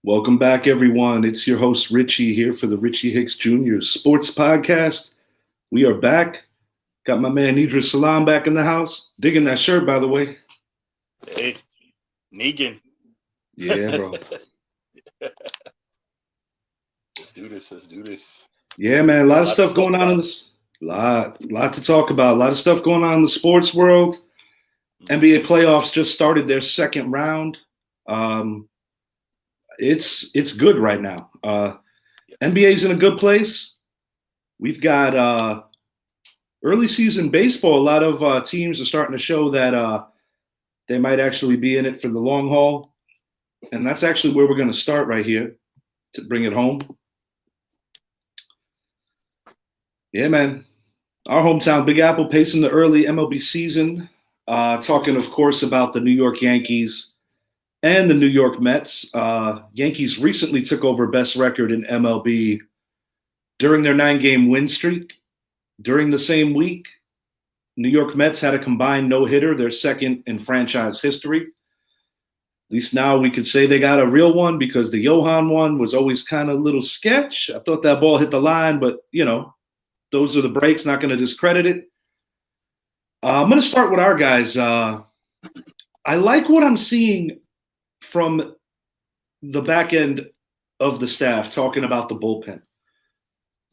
Welcome back, everyone. It's your host, Richie, here for the Richie Hicks Jr. Sports Podcast. We are back. Got my man Idris Salam back in the house. Digging that shirt, by the way. Hey, Negan. Yeah, bro. Let's do this. Let's do this. Yeah, man. A lot of stuff going on in this. Lot to talk about. A lot of stuff going on in the sports world. NBA playoffs just started their second round. It's good right now. NBA's in a good place. We've got early season baseball. A lot of teams are starting to show that they might actually be in it for the long haul. And that's actually where we're going to start right here to bring it home. Yeah, man. Our hometown, Big Apple, pacing the early MLB season. Talking, of course, about the New York Yankees and the New York Mets. Yankees recently took over best record in MLB during their 9-game win streak. During the same week, New York Mets had a combined no-hitter, their second in franchise history. At least now we could say they got a real one because the Johan one was always kind of a little sketch. I thought that ball hit the line, but, those are the breaks, not going to discredit it. I'm going to start with our guys. I like what I'm seeing from the back end of the staff talking about the bullpen.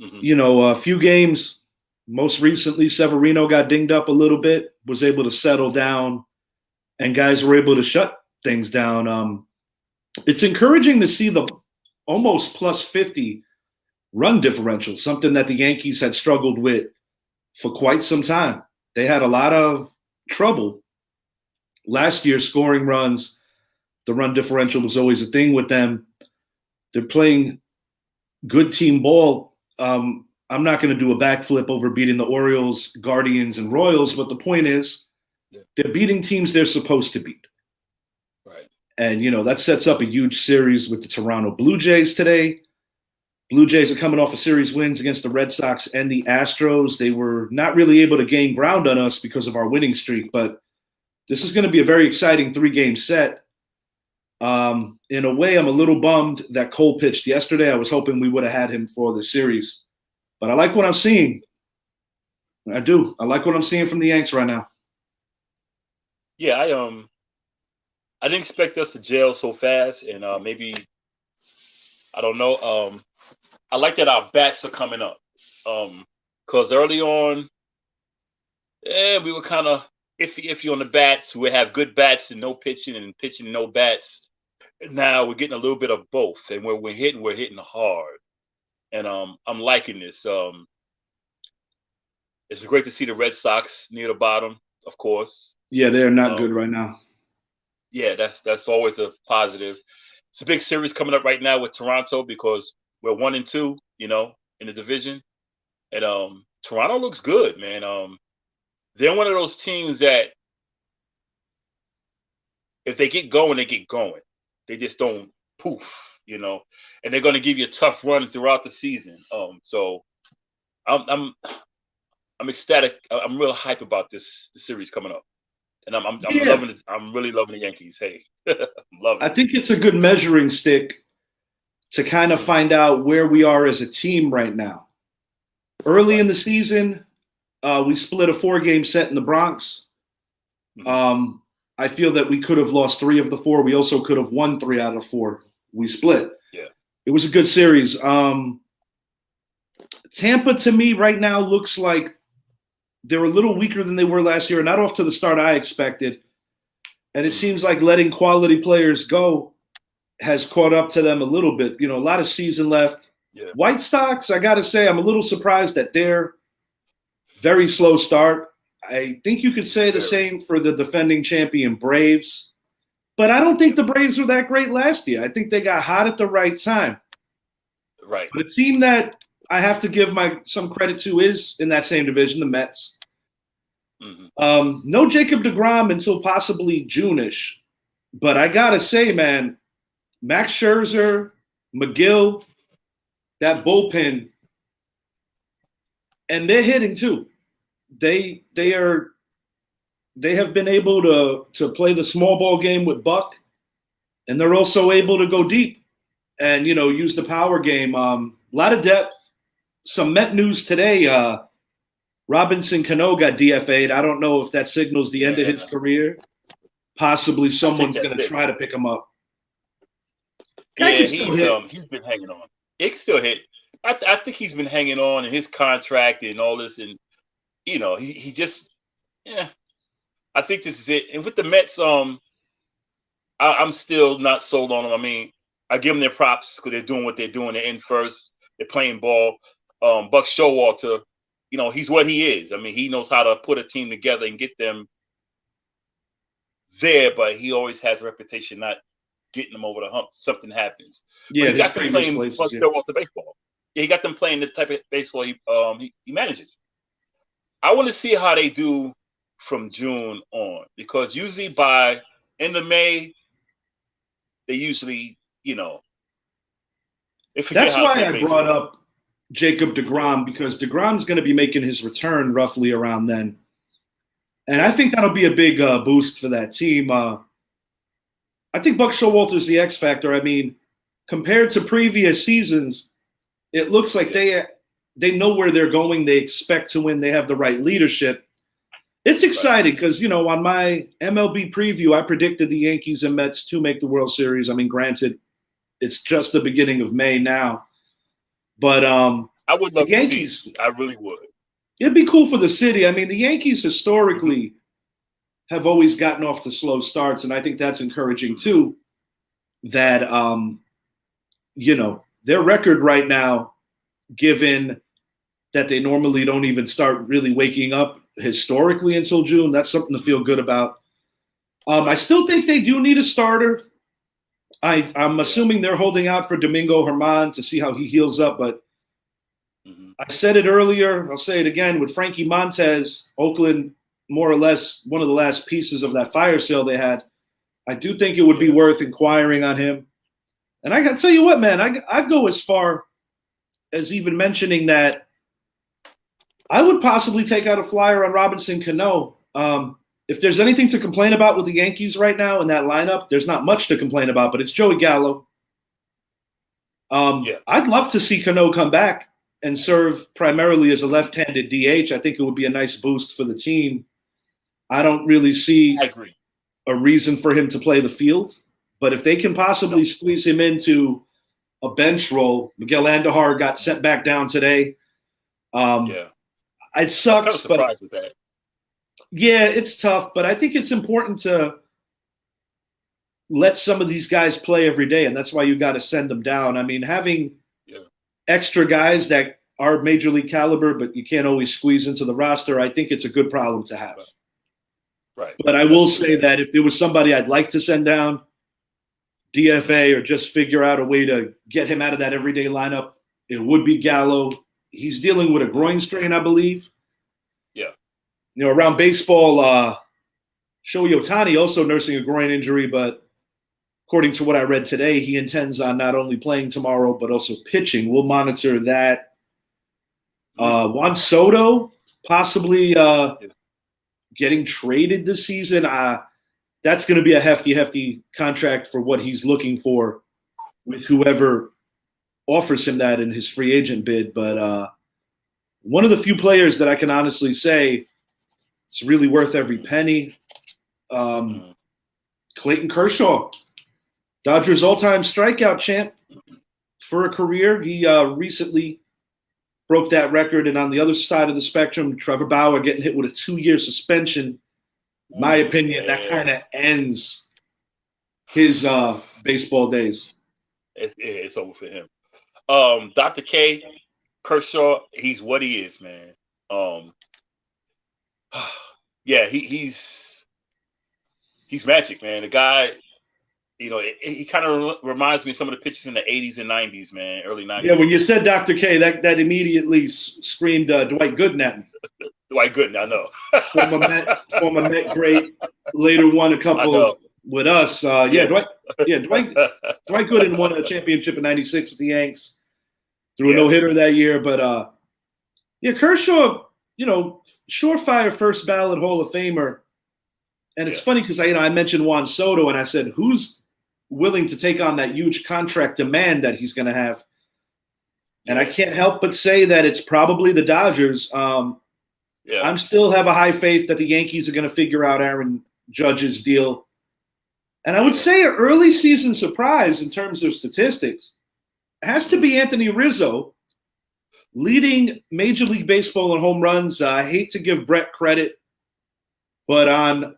Mm-hmm. A few games, most recently, Severino got dinged up a little bit, was able to settle down, and guys were able to shut things down. It's encouraging to see the almost plus 50 run differential, something that the Yankees had struggled with for quite some time. They had a lot of trouble last year scoring runs. The run differential was always a thing with them. They're playing good team ball. I'm not going to do a backflip over beating the Orioles, Guardians, and Royals, but the point is they're beating teams they're supposed to beat. Right. And, that sets up a huge series with the Toronto Blue Jays today. Blue Jays are coming off a series wins against the Red Sox and the Astros. They were not really able to gain ground on us because of our winning streak, but this is going to be a very exciting 3-game set. In a way, I'm a little bummed that Cole pitched yesterday. I was hoping we would have had him for the series, but I like what I'm seeing. I do. I like what I'm seeing from the Yanks right now. Yeah, I didn't expect us to gel so fast, and maybe I don't know. I like that our bats are coming up. Because early on, we were kind of iffy on the bats. We have good bats and no pitching, and pitching and no bats. Now we're getting a little bit of both, and when we're hitting hard. And I'm liking this. It's great to see the Red Sox near the bottom, of course. Yeah, they're not good right now. Yeah, that's always a positive. It's a big series coming up right now with Toronto because we're 1-2, in the division, and Toronto looks good, man. They're one of those teams that if they get going, they get going. They just don't poof, and they're going to give you a tough run throughout the season. So I'm ecstatic. I'm real hype about the series coming up, and I'm loving it. I'm really loving the Yankees. Hey, I'm loving it. I think it's a good measuring stick to kind of find out where we are as a team right now. Early in the season, we split a 4-game set in the Bronx. I feel that we could have lost 3 of the 4. We also could have won 3 out of 4. We split. Yeah. It was a good series. Tampa, to me, right now looks like they're a little weaker than they were last year, not off to the start I expected. And it seems like letting quality players go has caught up to them a little bit. A lot of season left. Yeah. White Sox, I got to say, I'm a little surprised at their very slow start. I think you could say the same for the defending champion Braves. But I don't think the Braves were that great last year. I think they got hot at the right time. Right. But a team that I have to give some credit to is in that same division, the Mets. Mm-hmm. No Jacob deGrom until possibly June-ish. But I got to say, man, Max Scherzer, McGill, that bullpen, and they're hitting too. They have been able to play the small ball game with Buck, and they're also able to go deep. and use the power game. A lot of depth. Some Met news today. Robinson Cano got DFA'd. I don't know if that signals the end of his career. Possibly someone's going to try to pick him up. He's been hanging on. It can still hit. I think he's been hanging on in his contract and all this, and he just I think this is it. And with the Mets, I'm still not sold on them. I mean, I give them their props because they're doing what they're doing. They're in first. They're playing ball. Buck Showalter, he's what he is. I mean, he knows how to put a team together and get them there, but he always has a reputation not getting them over the hump. Something happens. Yeah, he got them playing Buck Showalter baseball. Yeah, he got them playing the type of baseball he manages. I want to see how they do from June on, because usually by end of May, they usually, That's why I brought up Jacob deGrom, because deGrom's going to be making his return roughly around then. And I think that'll be a big boost for that team. I think Buck Showalter's the X factor. I mean, compared to previous seasons, it looks like they know where they're going. They expect to win. They have the right leadership. It's exciting because, on my MLB preview, I predicted the Yankees and Mets to make the World Series. I mean, granted, it's just the beginning of May now. But I would love the Yankees. To see. I really would. It'd be cool for the city. I mean, the Yankees historically have always gotten off to slow starts, and I think that's encouraging too. That their record right now, given that they normally don't even start really waking up historically until June, that's something to feel good about. I still think they do need a starter. I'm assuming they're holding out for Domingo Germán to see how he heals up, but I said it earlier, I'll say it again, with Frankie Montes, Oakland, more or less one of the last pieces of that fire sale they had. I do think it would be worth inquiring on him. And I got to tell you what, man, I'd go as far as even mentioning that I would possibly take out a flyer on Robinson Cano. If there's anything to complain about with the Yankees right now in that lineup, there's not much to complain about, but it's Joey Gallo. I'd love to see Cano come back and serve primarily as a left-handed DH. I think it would be a nice boost for the team. I don't really see a reason for him to play the field, but if they can possibly squeeze him into a bench role, Miguel Andujar got sent back down today. It sucks, but with that. Yeah, it's tough, but I think it's important to let some of these guys play every day, and that's why you got to send them down. I mean, having extra guys that are major league caliber, but you can't always squeeze into the roster, I think it's a good problem to have. Right. But I will say that if there was somebody I'd like to send down, DFA, or just figure out a way to get him out of that everyday lineup, it would be Gallo. He's dealing with a groin strain, I believe. Yeah. Around baseball, Shohei Ohtani also nursing a groin injury, but according to what I read today, he intends on not only playing tomorrow, but also pitching. We'll monitor that. Juan Soto possibly getting traded this season. That's going to be a hefty contract for what he's looking for with whoever offers him that in his free agent bid. But one of the few players that I can honestly say it's really worth every penny. Clayton Kershaw, Dodgers all-time strikeout champ for a career. He recently broke that record. And on the other side of the spectrum, Trevor Bauer getting hit with a 2-year suspension. In my opinion, that kind of ends his baseball days. It's over for him. Dr. K, Kershaw, he's what he is, man. He's magic, man. The guy, he kind of reminds me of some of the pitchers in the 80s and 90s, man, early 90s. Yeah, when you said Dr. K, that immediately screamed Dwight Gooden at me. Dwight Gooden, I know. former Met great, later won a couple with us. Dwight Gooden won a championship in '96 with the Yanks. Threw a no-hitter that year, but Kershaw, surefire first ballot Hall of Famer. And it's funny because I mentioned Juan Soto and I said, who's willing to take on that huge contract demand that he's going to have. And I can't help but say that it's probably the Dodgers. I'm still have a high faith that the Yankees are going to figure out Aaron Judge's deal. And I would say an early season surprise in terms of statistics has to be Anthony Rizzo, leading Major League Baseball in home runs. I hate to give Brett credit, but on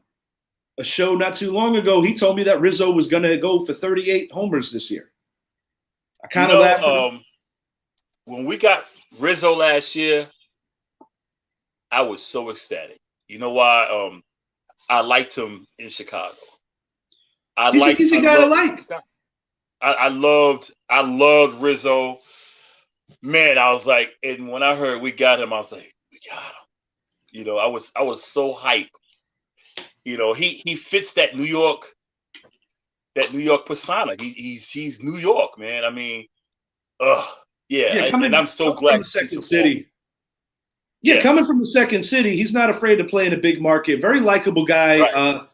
a show not too long ago, he told me that Rizzo was going to go for 38 homers this year. I kind of laughed. When we got Rizzo last year, I was so ecstatic. You know why? I liked him in Chicago. He's an easy guy to like. I loved Rizzo. Man, I was like, and when I heard we got him, I was like, we got him. You know, I was so hyped. You know, he fits that New York persona. He's New York, man. I mean, and I'm so glad from the second city. Coming from the second city, he's not afraid to play in a big market. Very likable guy.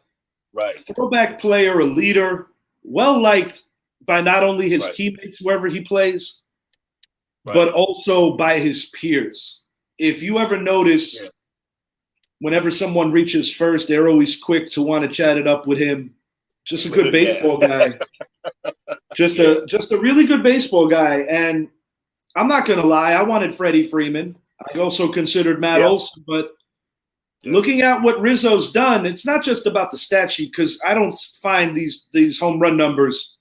Right. Throwback player, a leader, well liked by not only his teammates wherever he plays, but also by his peers. If you ever notice, whenever someone reaches first, they're always quick to want to chat it up with him. Just a good baseball guy. Just a really good baseball guy. And I'm not going to lie, I wanted Freddie Freeman. I also considered Matt Olson, but looking at what Rizzo's done, it's not just about the stat sheet, because I don't find these home run numbers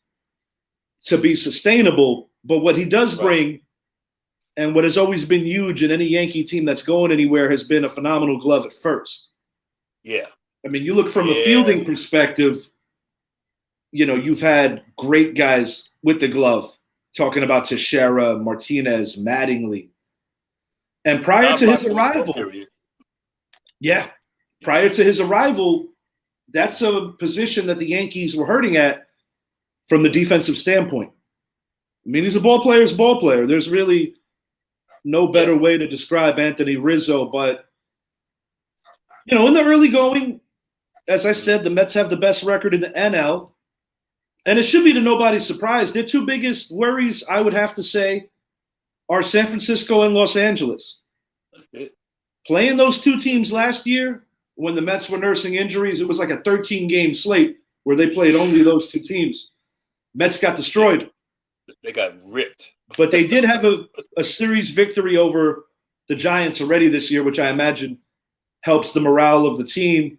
to be sustainable. But what he does bring, and what has always been huge in any Yankee team that's going anywhere, has been a phenomenal glove at first. Yeah. I mean, you look from a fielding perspective, you know, you've had great guys with the glove, talking about Teixeira, Martinez, Mattingly. And prior to his arrival, that's a position that the Yankees were hurting at from the defensive standpoint. I mean, he's a ball player's ball player. There's really no better way to describe Anthony Rizzo. But, you know, in the early going, as I said, the Mets have the best record in the NL. And it should be to nobody's surprise. Their two biggest worries, I would have to say, are San Francisco and Los Angeles. That's it. Playing those two teams last year, when the Mets were nursing injuries, it was like a 13-game slate where they played only those two teams. Mets got destroyed. They got ripped. But they did have a series victory over the Giants already this year, which I imagine helps the morale of the team.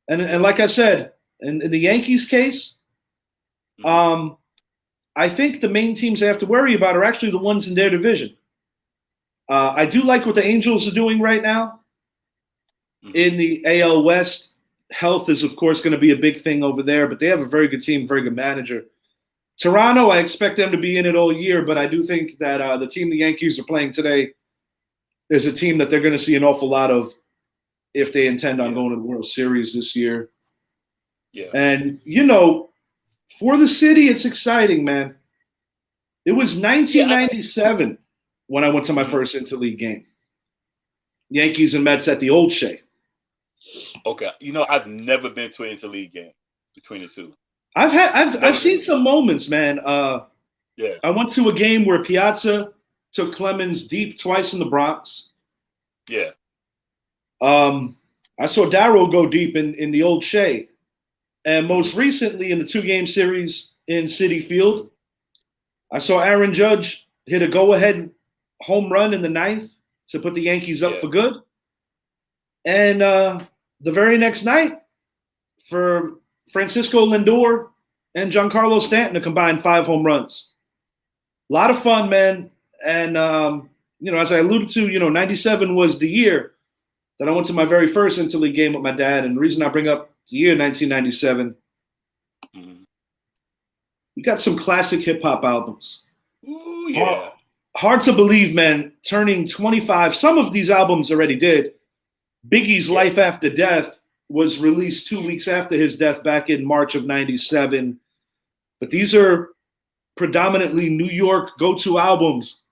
And like I said, in the Yankees case, I think the main teams they have to worry about are actually the ones in their division. I do like what the Angels are doing right now. In the AL West, health is, of course, going to be a big thing over there, but they have a very good team, very good manager. Toronto, I expect them to be in it all year, but I do think that the team the Yankees are playing today is a team that they're going to see an awful lot of if they intend on going to the World Series this year. Yeah. And, you know, for the city, it's exciting, man. It was 1997 when I went to my first interleague game. Yankees and Mets at the Old Shea. Okay. You know, I've never been to an interleague game between the two. I've seen some moments, man. I went to a game where Piazza took Clemens deep twice in the Bronx. Yeah. I saw Darrow go deep in the Old Shea. And most recently in the 2-game series in Citi Field, I saw Aaron Judge hit a go-ahead home run in the 9th to put the Yankees up for good. And the very next night, for Francisco Lindor and Giancarlo Stanton to combine 5 home runs. A lot of fun, man. And, you know, as I alluded to, you know, 97 was the year that I went to my very first interleague game with my dad. And the reason I bring up the year 1997, we got some classic hip-hop albums. Ooh, yeah. Hard to believe, man, turning 25. Some of these albums already did. Biggie's Life After Death was released 2 weeks after his death back in March of 97. But these are predominantly New York go-to albums,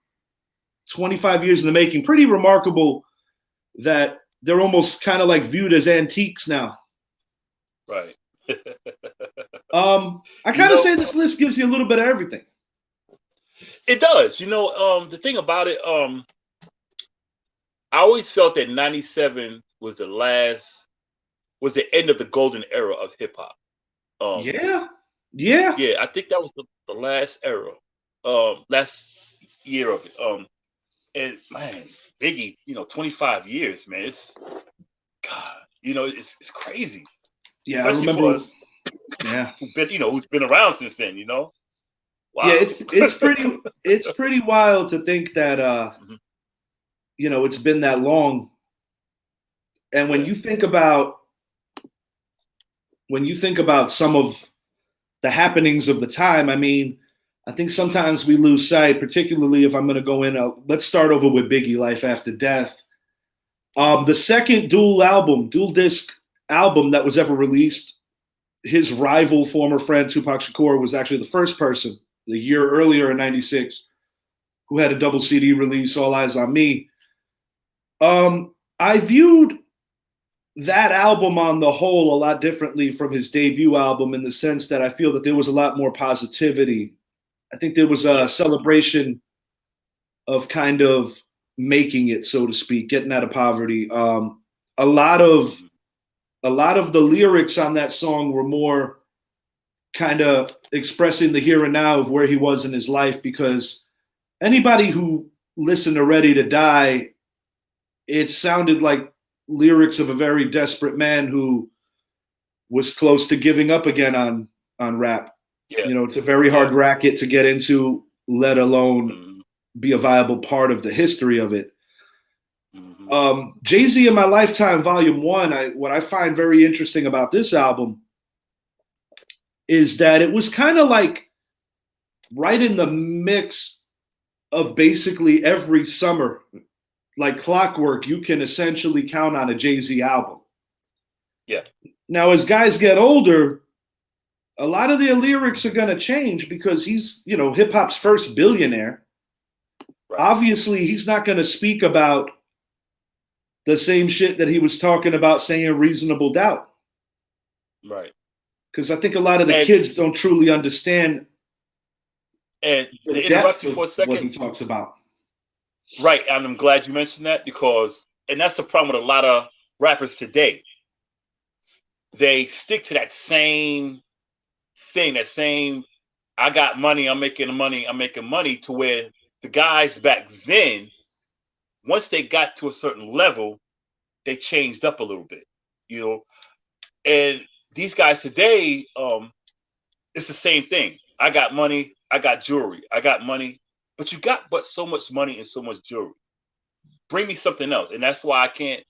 25 years in the making. Pretty remarkable that they're almost kind of like viewed as antiques now. Right. I kind of say this list gives you a little bit of everything. It does. The thing about it, I always felt that '97 was the end of the golden era of hip hop. Yeah. Yeah, I think that was the last era, last year of it. And man, Biggie, 25 years, man. It's God, it's crazy, Yeah, I especially remember. for us Yeah, who's been around since then. Wow. Yeah, it's pretty wild to think that Mhm. it's been that long. And when Yeah. you think about some of the happenings of the time, I mean, I think sometimes we lose sight, particularly if I'm going to go in. Let's start over with Biggie Life After Death. The second dual disc album that was ever released. His rival, former friend Tupac Shakur, was actually the first person the year earlier in '96 who had a double CD release, All Eyes on Me. I viewed that album on the whole a lot differently from his debut album, in the sense that I feel that there was a lot more positivity. I think there was a celebration of kind of making it, so to speak, getting out of poverty. A lot of the lyrics on that song were more kind of expressing the here and now of where he was in his life, because anybody who listened to Ready to Die, it sounded like lyrics of a very desperate man who was close to giving up again on rap. Yeah. It's a very hard racket to get into, let alone be a viable part of the history of it. Jay-Z in My Lifetime Volume 1, what I find very interesting about this album is that it was kind of like right in the mix of basically every summer, like clockwork, you can essentially count on a Jay-Z album. Yeah. Now, as guys get older, a lot of their lyrics are going to change, because he's, hip hop's first billionaire. Right. Obviously, he's not going to speak about the same shit that he was talking about saying Reasonable Doubt. Right. Because I think a lot of the kids don't truly understand the depth of what he talks about. Right, and I'm glad you mentioned that, and that's the problem with a lot of rappers today. They stick to that same thing, I got money, I'm making money, to where the guys back then, once they got to a certain level, they changed up a little bit, and these guys today, it's the same thing. I got money, I got jewelry, I got money, but you got so much money and so much jewelry. Bring me something else. And that's why I can't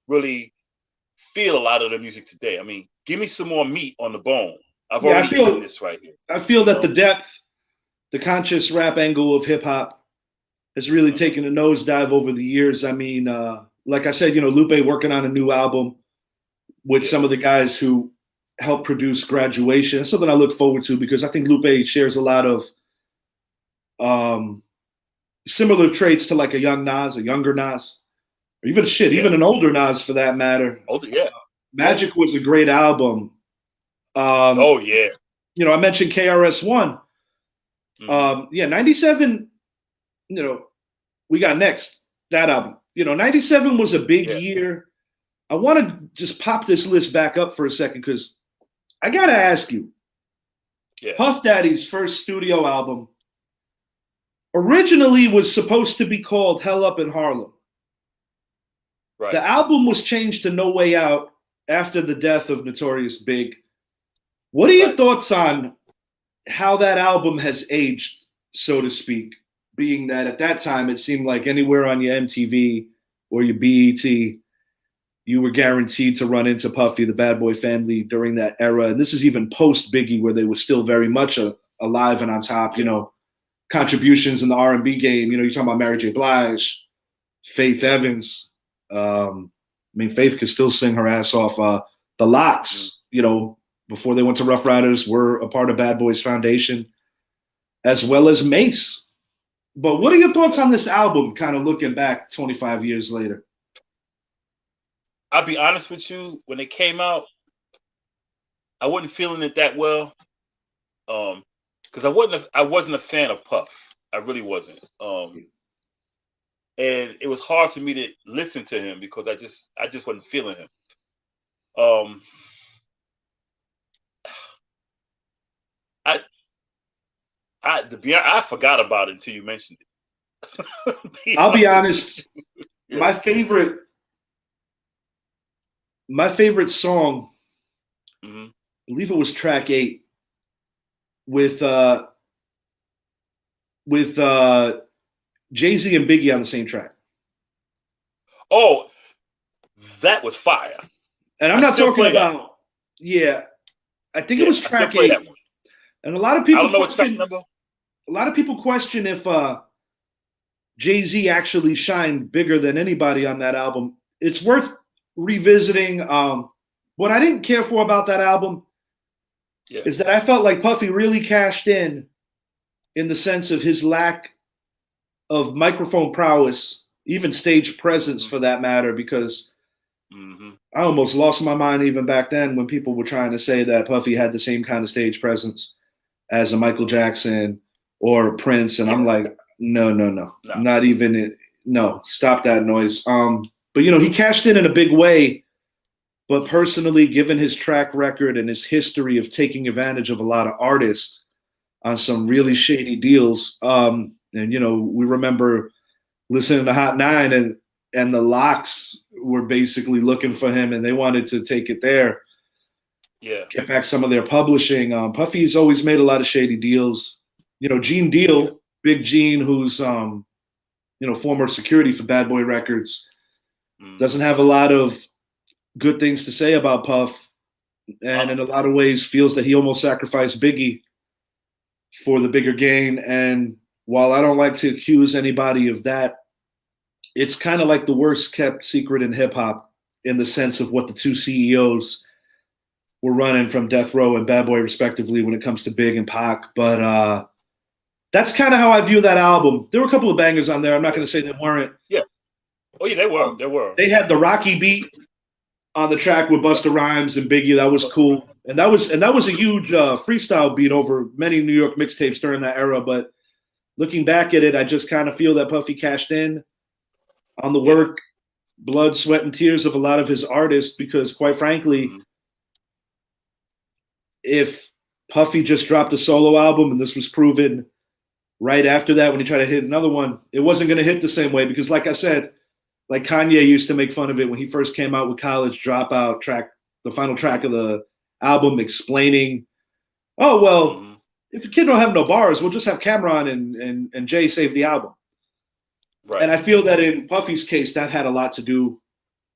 really feel a lot of the music today. I mean, give me some more meat on the bone. I've already eaten this right here. I feel that the depth, the conscious rap angle of hip hop has really taken a nosedive over the years. I mean, like I said, Lupe working on a new album with some of the guys who helped produce Graduation. It's something I look forward to, because I think Lupe shares a lot of similar traits to like a young Nas, a younger Nas, or even an older Nas for that matter. Older, yeah. Magic was a great album. I mentioned KRS-One. 97, we got Next, that album. 97 was a big year. I want to just pop this list back up for a second, because I got to ask you, Puff Daddy's first studio album originally was supposed to be called Hell Up in Harlem. Right. The album was changed to No Way Out after the death of Notorious Big. What are your thoughts on how that album has aged, so to speak, being that at that time it seemed like anywhere on your MTV or your BET, you were guaranteed to run into Puffy, the Bad Boy Family, during that era. And this is even post Biggie, where they were still very much alive and on top, contributions in the R&B game. You're talking about Mary J. Blige, Faith Evans. Faith could still sing her ass off. The Lox, before they went to Rough Riders, were a part of Bad Boys Foundation, as well as Mace. But what are your thoughts on this album, kind of looking back 25 years later? I'll be honest with you, when it came out, I wasn't feeling it that well. Because I wasn't a fan of Puff. I really wasn't. And it was hard for me to listen to him because I just wasn't feeling him. I I forgot about it until you mentioned it. I'll be honest. Yeah. My favorite song, Mm-hmm. I believe it was track 8 with Jay-Z and Biggie on the same track. Oh, that was fire. And I'm not talking about, I think it was track 8. And a lot of people question if Jay-Z actually shined bigger than anybody on that album. It's worth revisiting. What I didn't care for about that album is that I felt like Puffy really cashed in the sense of his lack of microphone prowess, even stage presence for that matter, because I almost lost my mind even back then when people were trying to say that Puffy had the same kind of stage presence as a Michael Jackson or a Prince. And I'm like, no, not even it. No, stop that noise. But, he cashed in a big way. But personally, given his track record and his history of taking advantage of a lot of artists on some really shady deals, and, we remember listening to Hot 9 and the Locks were basically looking for him and they wanted to take it there. Yeah. Get back some of their publishing. Puffy's always made a lot of shady deals. Gene Deal, Big Gene, who's former security for Bad Boy Records, doesn't have a lot of good things to say about Puff, and in a lot of ways feels that he almost sacrificed Biggie for the bigger gain. And while I don't like to accuse anybody of that, it's kind of like the worst kept secret in hip hop in the sense of what the two CEOs were running from Death Row and Bad Boy respectively when it comes to Big and Pac. But that's kind of how I view that album. There were a couple of bangers on there. I'm not going to say they weren't. Yeah. Oh yeah, they were. They were. They had the Rocky beat on the track with Busta Rhymes and Biggie. That was cool. And that was a huge freestyle beat over many New York mixtapes during that era. But looking back at it, I just kind of feel that Puffy cashed in on the work, blood, sweat, and tears of a lot of his artists, because quite frankly, if Puffy just dropped a solo album and this was proven right after that when he tried to hit another one, it wasn't going to hit the same way because, like I said, like Kanye used to make fun of it when he first came out with College Dropout track, the final track of the album, explaining, oh, well, if a kid don't have no bars, we'll just have Cameron and Jay save the album. Right. And I feel that in Puffy's case, that had a lot to do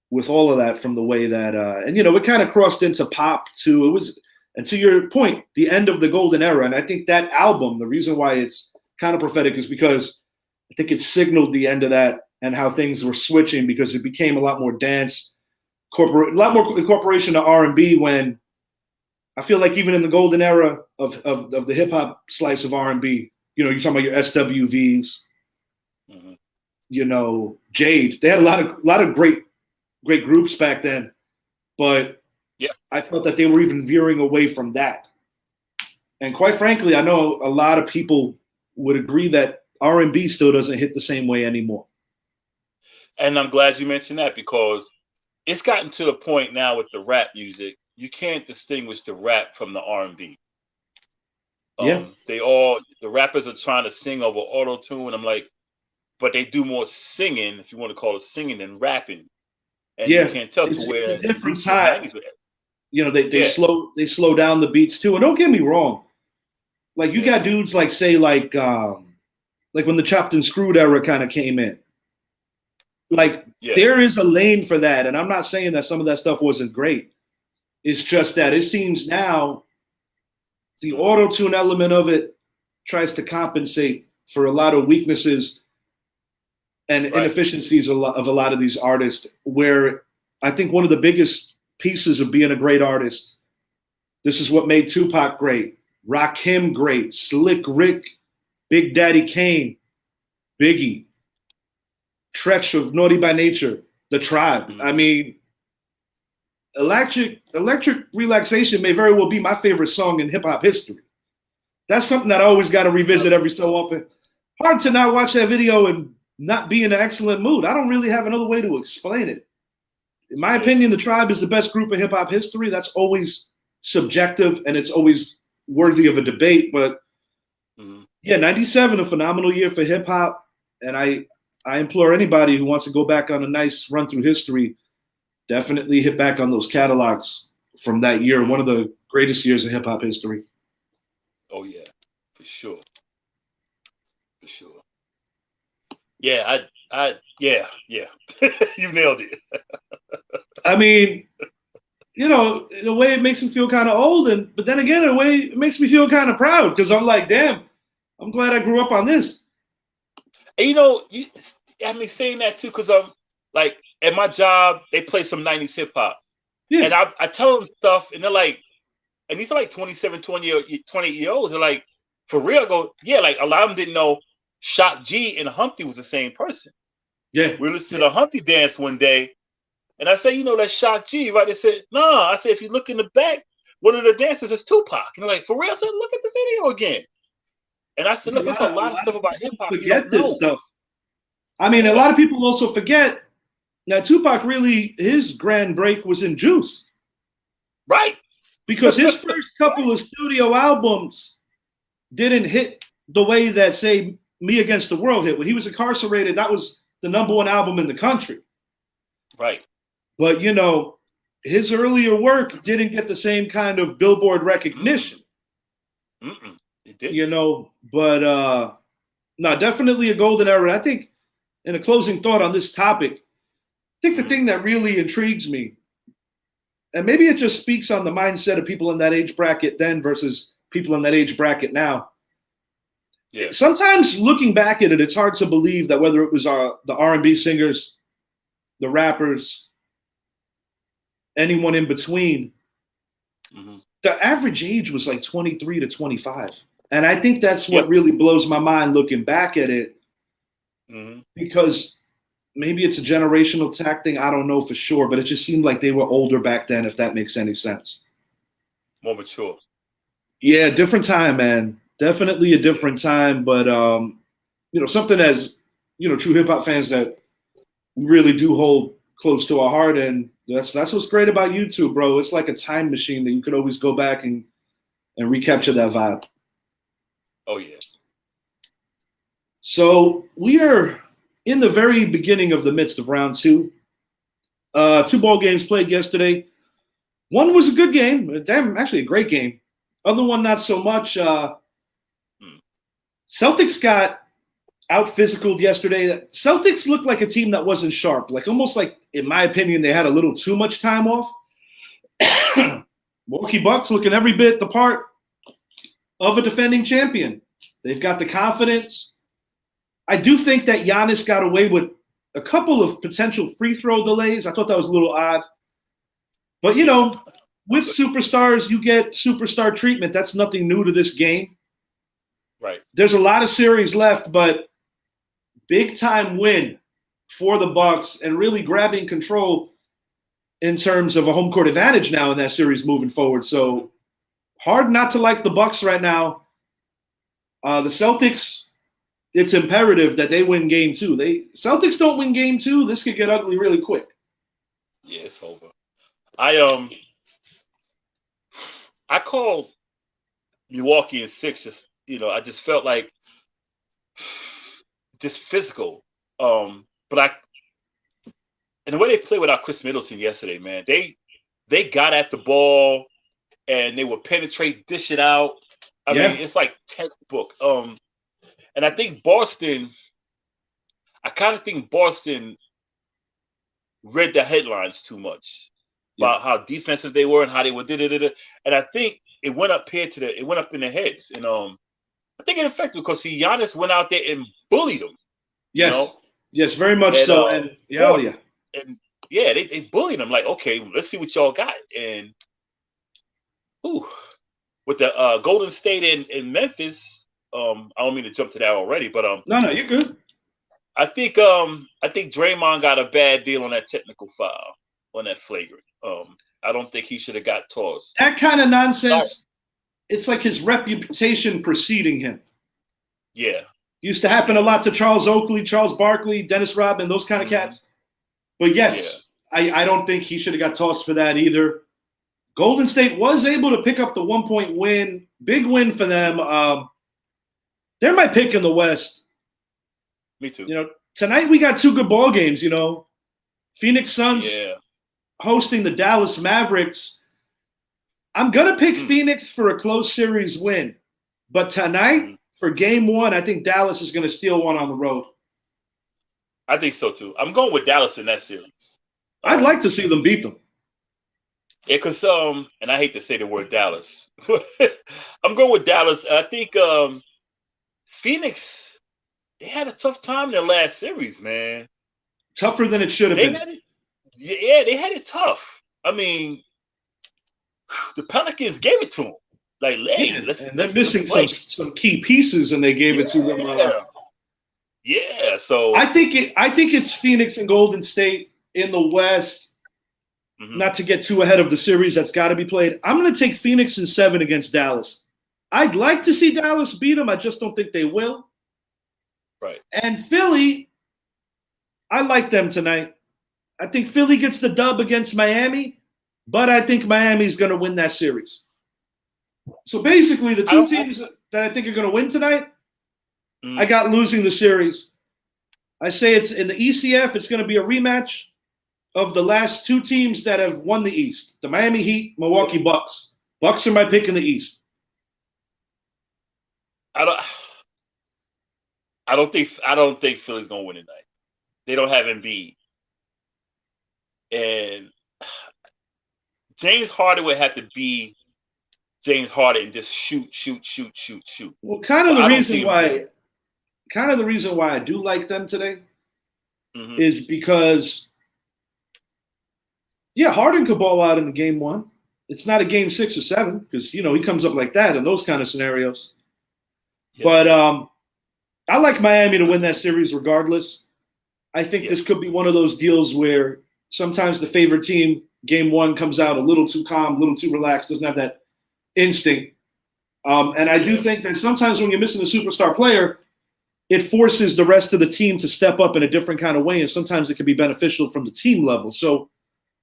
with all of that from the way that, it kind of crossed into pop too. It was, and to your point, the end of the golden era. And I think that album, the reason why it's kind of prophetic is because I think it signaled the end of that and how things were switching, because it became a lot more dance, a lot more incorporation to R&B, when I feel like even in the golden era of the hip hop slice of R&B, you're talking about your SWVs, Jade. They had a lot of great groups back then, but I felt that they were even veering away from that. And quite frankly, I know a lot of people would agree that R&B still doesn't hit the same way anymore. And I'm glad you mentioned that, because it's gotten to the point now with the rap music, you can't distinguish the rap from the R&B. The rappers are trying to sing over auto-tune. I'm like, but they do more singing, if you want to call it singing, than rapping. And you can't tell to where the different time. They slow down the beats too. And don't get me wrong, like you got dudes like say like when the Chopped and Screwed era kind of came in. Like there is a lane for that, and I'm not saying that some of that stuff wasn't great. It's just that it seems now the auto-tune element of it tries to compensate for a lot of weaknesses and inefficiencies of a lot of these artists, where I think one of the biggest pieces of being a great artist, this is what made Tupac great, Rakim great, Slick Rick, Big Daddy Kane, Biggie, Tretch of Naughty by Nature, The Tribe. I mean, Electric Relaxation may very well be my favorite song in hip hop history. That's something that I always got to revisit every so often. Hard to not watch that video and not be in an excellent mood. I don't really have another way to explain it. In my opinion, the Tribe is the best group in hip hop history. That's always subjective and it's always worthy of a debate. But yeah, 97, a phenomenal year for hip hop. And I implore anybody who wants to go back on a nice run through history, definitely hit back on those catalogs from that year. One of the greatest years in hip hop history. Oh yeah, for sure. For sure. Yeah, yeah. You nailed it. I mean, in a way it makes me feel kind of old, but then again, in a way it makes me feel kind of proud because I'm like, damn, I'm glad I grew up on this. And saying that too, because like at my job, they play some 90s hip hop. Yeah. And I tell them stuff and they're like, and these are like 27, 20-year-olds. They're like, for real? I go, yeah, like a lot of them didn't know Shock G and Humpty was the same person. Yeah. We listened to the Humpty dance one day. And I said, that's Shock G, right? They said, no. I said, if you look in the back, one of the dancers is Tupac. And they're like, for real? I said, look at the video again. And I said, look, there's a lot of stuff about hip hop. Forget this stuff. I mean, a lot of people also forget that Tupac really, his grand break was in Juice. Right. Because his first couple of studio albums didn't hit the way that, say, Me Against the World hit. When he was incarcerated, that was the #1 album in the country. Right. But, his earlier work didn't get the same kind of Billboard recognition. It did. But no, definitely a golden era. I think in a closing thought on this topic, I think the thing that really intrigues me, and maybe it just speaks on the mindset of people in that age bracket then versus people in that age bracket now. Yeah. Sometimes looking back at it, it's hard to believe that whether it was the R&B singers, the rappers, anyone in between, the average age was like 23 to 25. And I think that's what really blows my mind looking back at it. Because maybe it's a generational tactic. I don't know for sure, but it just seemed like they were older back then, if that makes any sense. More mature. Yeah, different time, man. Definitely a different time. But, something as, true hip hop fans that we really do hold close to our heart. And that's what's great about YouTube, bro. It's like a time machine that you could always go back and recapture that vibe. Oh, yeah. So we are in the very beginning of the midst of round 2. 2 ball games played yesterday. One was a good game. Actually a great game. Other one, not so much. Celtics got out-physicaled yesterday. Celtics looked like a team that wasn't sharp. Like almost like, in my opinion, they had a little too much time off. Milwaukee Bucks looking every bit the part of a defending champion. They've got the confidence. I do think that Giannis got away with a couple of potential free throw delays. I thought that was a little odd. But, with superstars, you get superstar treatment. That's nothing new to this game. Right. There's a lot of series left, but big time win for the Bucks and really grabbing control in terms of a home court advantage now in that series moving forward. So hard not to like the Bucks right now. The Celtics, it's imperative that they win game 2. Celtics don't win game 2, this could get ugly really quick. Yeah, it's over. I called Milwaukee in 6. Just I just felt like just physical. And the way they played without Chris Middleton yesterday, man, they got at the ball and they would penetrate, dish it out. I mean, it's like textbook. And I think Boston read the headlines too much about how defensive they were and how they were and I think it went up in their heads. And I think it affected because Giannis went out there and bullied them. Yes. Yes, very much so. And And they bullied them like, okay, let's see what y'all got. And with the Golden State and Memphis, I don't mean to jump to that already, but no, you're good. I think Draymond got a bad deal on that technical foul, on that flagrant. I don't think he should have got tossed. That kind of nonsense, it's like his reputation preceding him. Yeah. Used to happen a lot to Charles Oakley, Charles Barkley, Dennis Rodman, those kind of cats. But yes, I don't think he should have got tossed for that either. Golden State was able to pick up the 1-point win. Big win for them. They're my pick in the West. Me too. You know, tonight we got 2 good ball games, you know. Phoenix Suns hosting the Dallas Mavericks. I'm going to pick Phoenix for a close series win. But tonight, for game 1, I think Dallas is going to steal one on the road. I think so, too. I'm going with Dallas in that series. I'd like to see them beat them. Yeah, because, and I hate to say the word Dallas. I'm going with Dallas. I think Phoenix, they had a tough time in their last series, man. Tougher than it should have been. They had it tough. I mean, the Pelicans gave it to them. Like, hey, they're missing some key pieces, and they gave it to them. So I think it's Phoenix and Golden State in the West. Not to get too ahead of the series that's got to be played. I'm going to take Phoenix in 7 against Dallas. I'd like to see Dallas beat them. I just don't think they will. Right. And Philly, I like them tonight. I think Philly gets the dub against Miami, but I think Miami's going to win that series. So basically, the 2 teams that I think are going to win tonight, I got losing the series. I say it's in the ECF. It's going to be a rematch of the last 2 teams that have won the East: the Miami Heat, Milwaukee Bucks. Bucks are my pick in the East. I don't think Philly's going to win tonight. They don't have Embiid, and James Harden would have to be James Harden and just shoot. Well, kind of the reason why I do like them today is because, Harden could ball out in the game 1. It's not a game 6 or 7 because, he comes up like that in those kind of scenarios. Yeah. But I like Miami to win that series regardless. I think this could be one of those deals where sometimes the favorite team, game 1, comes out a little too calm, a little too relaxed, doesn't have that instinct. And I do think that sometimes when you're missing a superstar player, it forces the rest of the team to step up in a different kind of way, and sometimes it can be beneficial from the team level. So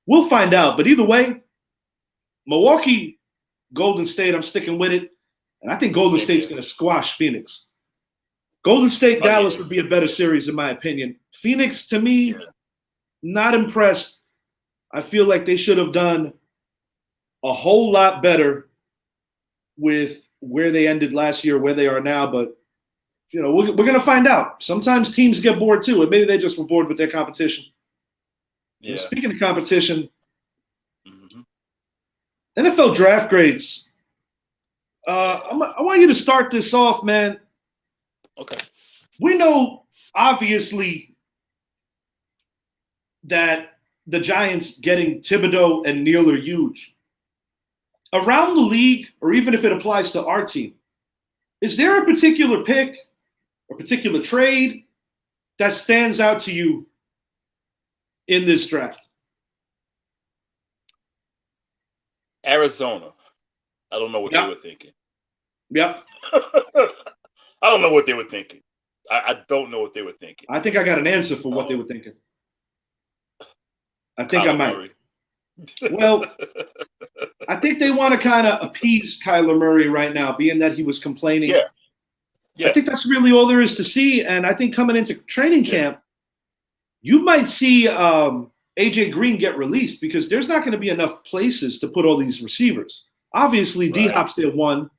we'll find out. But either way, Milwaukee, Golden State, I'm sticking with it. And I think Golden State's going to squash Phoenix. Golden State, Dallas would be a better series, in my opinion. Phoenix, to me, not impressed. I feel like they should have done a whole lot better with where they ended last year, where they are now. But, we're going to find out. Sometimes teams get bored, too, and maybe they just were bored with their competition. Yeah. Speaking of competition, NFL draft grades. I want you to start this off, man. Okay. We know, obviously, that the Giants getting Thibodeau and Neal are huge. Around the league, or even if it applies to our team, is there a particular pick, a particular trade that stands out to you in this draft? Arizona. I don't know what they were thinking. Yep. I don't know what they were thinking. I don't know what they were thinking. I think I got an answer for what they were thinking. I think I might. Murray. Well, I think they want to kind of appease Kyler Murray right now, being that he was complaining. Yeah. I think that's really all there is to see. And I think coming into training camp, you might see A.J. Green get released because there's not going to be enough places to put all these receivers. Obviously, D-Hop's there 1.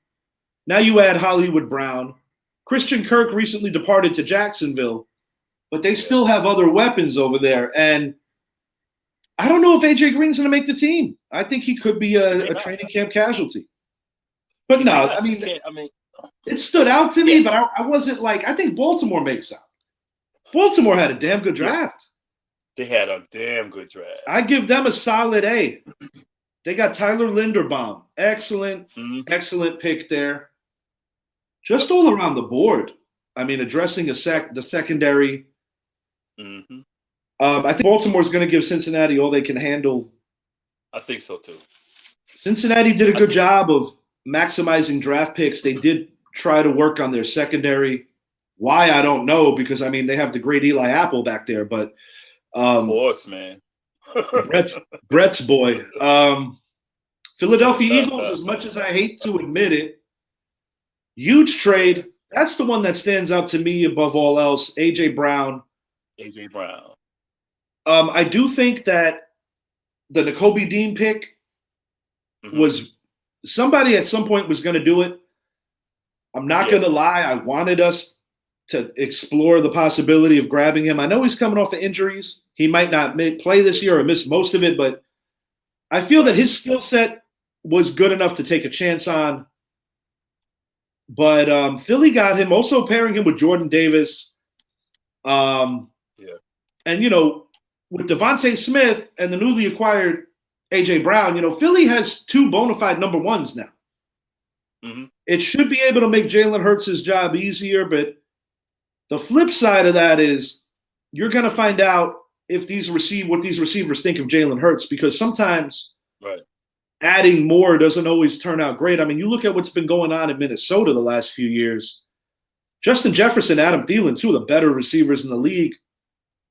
Now you add Hollywood Brown. Christian Kirk recently departed to Jacksonville, but they still have other weapons over there. And I don't know if A.J. Green's going to make the team. I think he could be a training camp casualty. But no, I mean, it stood out to me, but I wasn't like, I think Baltimore makes out. Baltimore had a damn good draft. They had a damn good draft. I give them a solid A. They got Tyler Linderbaum. Excellent pick there. Just all around the board. I mean, addressing the secondary. I think Baltimore's going to give Cincinnati all they can handle I think so too. Cincinnati did a good job of maximizing draft picks. They did try to work on their secondary. Why, I don't know, because I mean they have the great Eli Apple back there, but Of course, man. Brett's boy. Philadelphia Eagles, as much as I hate to admit it, huge trade. That's the one that stands out to me above all else. A.J. Brown. A.J. Brown. I do think that the Nakobe Dean pick was somebody at some point was going to do it. I'm not going to lie. I wanted us to explore the possibility of grabbing him. I know he's coming off of injuries. He might not play this year or miss most of it, but I feel that his skill set was good enough to take a chance on. But Philly got him, also pairing him with Jordan Davis. And, you know, with Devontae Smith and the newly acquired A.J. Brown, you know, Philly has two bona fide number ones now. It should be able to make Jalen Hurts' job easier, but the flip side of that is you're going to find out if what these receivers think of Jalen Hurts, because sometimes adding more doesn't always turn out great. I mean, you look at what's been going on in Minnesota the last few years. Justin Jefferson, Adam Thielen, two of the better receivers in the league,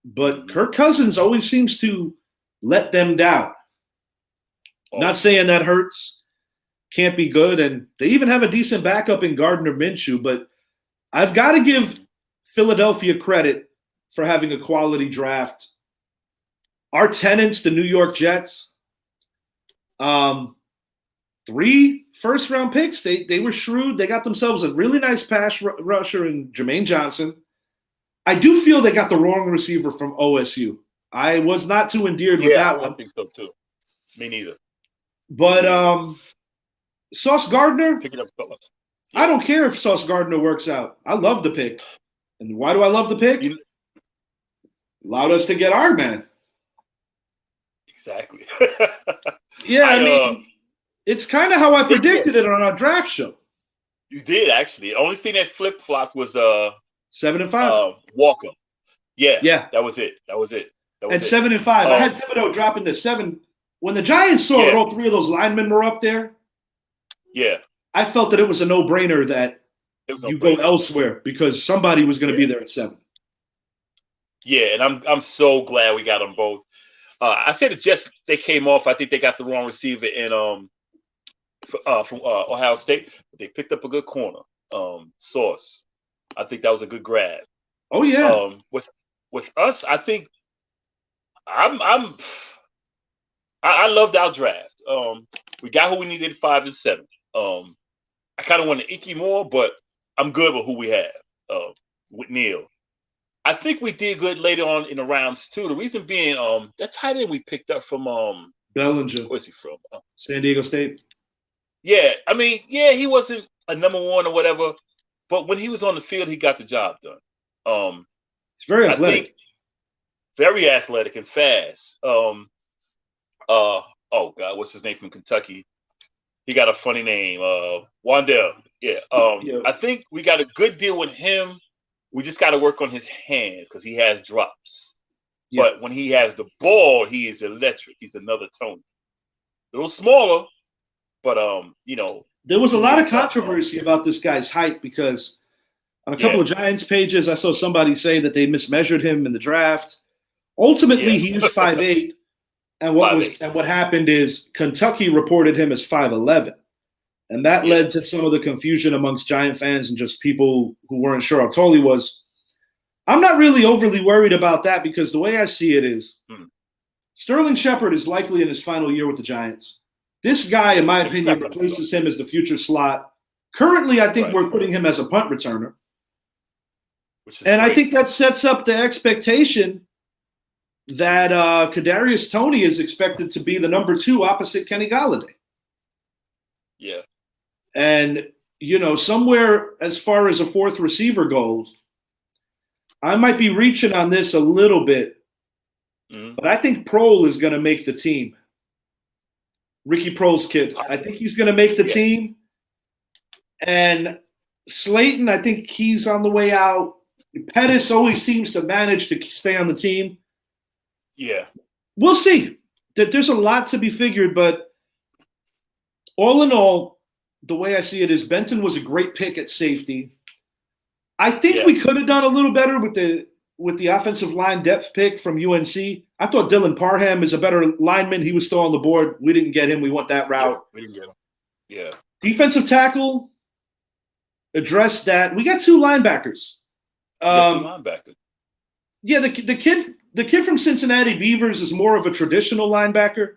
but Kirk Cousins always seems to let them down. Not saying that Hurts can't be good, and they even have a decent backup in Gardner Minshew, but I've got to give Philadelphia credit for having a quality draft. Our tenants, the New York Jets, 3 first-round picks. They were shrewd. They got themselves a really nice pass rusher in Jermaine Johnson. I do feel they got the wrong receiver from OSU. I was not too endeared with that one. I think so too. Me neither. But Sauce Gardner, pick it up, fellas. I don't care if Sauce Gardner works out. I love the pick. And why do I love the pick? Allowed us to get our man. Exactly. I mean, it's kind of how I predicted it on our draft show. You did, actually. The only thing that flip-flopped was 7 and 5. Walker. Yeah. That was it. And 7 and 5. I had Thibodeau dropping to 7. When the Giants saw that all 3 of those linemen were up there, I felt that it was a no-brainer that you go elsewhere because somebody was going to be there at 7. Yeah, and I'm so glad we got them both. I said the Jets, they came off. I think they got the wrong receiver in from Ohio State. But they picked up a good corner, Sauce. I think that was a good grab. Oh yeah. With us, I think I loved our draft. We got who we needed 5 and 7. I kind of want to Icky more, but I'm good with who we have with Neil. I think we did good later on in the rounds too. The reason being, that tight end we picked up from Bellinger. Where's he from? San Diego State. Yeah, I mean, he wasn't a number 1 or whatever, but when he was on the field, he got the job done. He's very athletic. Very athletic and fast. Oh God, what's his name from Kentucky? He got a funny name, Wandell. Yeah. I think we got a good deal with him. We just got to work on his hands because he has drops. Yeah. But when he has the ball, he is electric. He's another Tony. A little smaller, but there was a lot of controversy about this guy's height because on a couple of Giants pages, I saw somebody say that they mismeasured him in the draft. Ultimately, he is 5'8". And what happened is Kentucky reported him as 5'11", and that led to some of the confusion amongst Giant fans and just people who weren't sure how tall he was. I'm not really overly worried about that because the way I see it is Sterling Shepard is likely in his final year with the Giants. This guy, in my opinion, replaces him as the future slot. Currently, I think we're putting him as a punt returner. I think that sets up the expectation that Kadarius Toney is expected to be the number 2 opposite Kenny Golladay. Yeah. And, somewhere as far as a 4th receiver goes, I might be reaching on this a little bit, but I think Prohl is going to make the team. Ricky Prohl's kid. I think he's going to make the team. And Slayton, I think he's on the way out. Pettis always seems to manage to stay on the team. Yeah. We'll see. there's a lot to be figured, but all in all, the way I see it is Benton was a great pick at safety. I think we could have done a little better with the offensive line depth pick from UNC. I thought Dylan Parham is a better lineman. He was still on the board. We didn't get him. We went that route. Yeah, we didn't get him. Yeah. Defensive tackle, addressed that. We got two linebackers. Yeah, the kid from Cincinnati Beavers is more of a traditional linebacker.